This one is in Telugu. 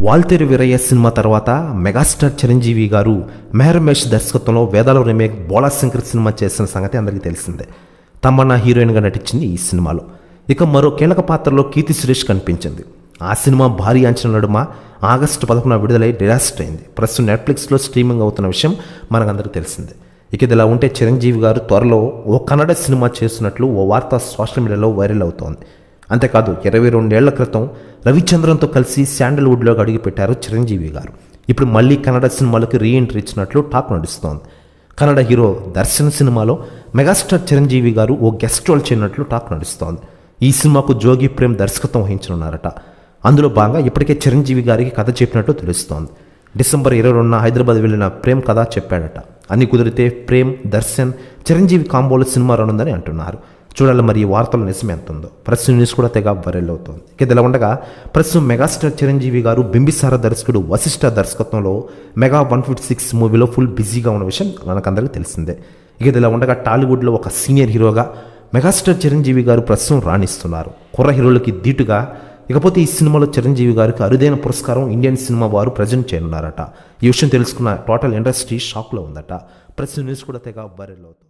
వాల్తేరు వీరయ్య సినిమా తర్వాత మెగాస్టార్ చిరంజీవి గారు మెహర్ రమేష్ దర్శకత్వంలో వేదాల రీమేక్ బోళాశంకర్ సినిమా చేసిన సంగతి అందరికీ తెలిసిందే. తమన్నా హీరోయిన్గా నటించింది ఈ సినిమాలో. ఇక మరో కీలక పాత్రలో కీర్తి సురేష్ కనిపించింది. ఆ సినిమా భారీ అంచనా నడుమ ఆగస్టు 11 విడుదలై డిజాస్టర్ అయింది. ప్రస్తుతం నెట్ఫ్లిక్స్లో స్ట్రీమింగ్ అవుతున్న విషయం మనకందరికీ తెలిసిందే. ఇక ఇదిలా ఉంటే చిరంజీవి గారు త్వరలో ఓ కన్నడ సినిమా చేస్తున్నట్లు ఓ వార్త సోషల్ మీడియాలో వైరల్ అవుతోంది. అంతేకాదు 22 ఏళ్ల క్రితం రవిచంద్రన్తో కలిసి శాండల్వుడ్లోకి అడుగుపెట్టారు చిరంజీవి గారు. ఇప్పుడు మళ్ళీ కన్నడ సినిమాలకు రీఎంట్రీ ఇచ్చినట్లు టాక్ నడుస్తోంది. కన్నడ హీరో దర్శన్ సినిమాలో మెగాస్టార్ చిరంజీవి గారు ఓ గెస్ట్ రోల్ చేయనట్లు టాక్ నడుస్తోంది. ఈ సినిమాకు జోగి ప్రేమ్ దర్శకత్వం వహించనున్నారట. అందులో భాగంగా ఇప్పటికే చిరంజీవి గారికి కథ చెప్పినట్టు తెలుస్తోంది. డిసెంబర్ 22న హైదరాబాద్ వెళ్ళిన ప్రేమ్ కథ చెప్పాడట. అన్ని కుదిరితే ప్రేమ్, దర్శన్, చిరంజీవి కాంబోలో సినిమా రానుందని అంటున్నారు. చూడాలి మరి ఈ వార్తలు నిజమే ఎంతుందో. ప్రస్తుతం న్యూస్ కూడా తెగ వైరల్ అవుతోంది. ఇక ఇలా ఉండగా ప్రస్తుతం మెగాస్టార్ చిరంజీవి గారు బింబిసార దర్శకుడు వశిష్ఠ దర్శకత్వంలో మెగా 156 మూవీలో ఫుల్ బిజీగా ఉన్న విషయం మనకందరికీ తెలిసిందే. ఇక ఇలా ఉండగా టాలీవుడ్లో ఒక సీనియర్ హీరోగా మెగాస్టార్ చిరంజీవి గారు ప్రస్తుతం రాణిస్తున్నారు. కుర్ర హీరోలకి ధీటుగా. ఇకపోతే ఈ సినిమాలో చిరంజీవి గారికి అరుదైన పురస్కారం ఇండియన్ సినిమా వారు ప్రజెంట్ చేయనున్నారట. ఈ విషయం తెలుసుకున్న టోటల్ ఇండస్ట్రీ షాక్లో ఉందట. ప్రస్తుతం న్యూస్ కూడా తెగ వైరల్ అవుతుంది.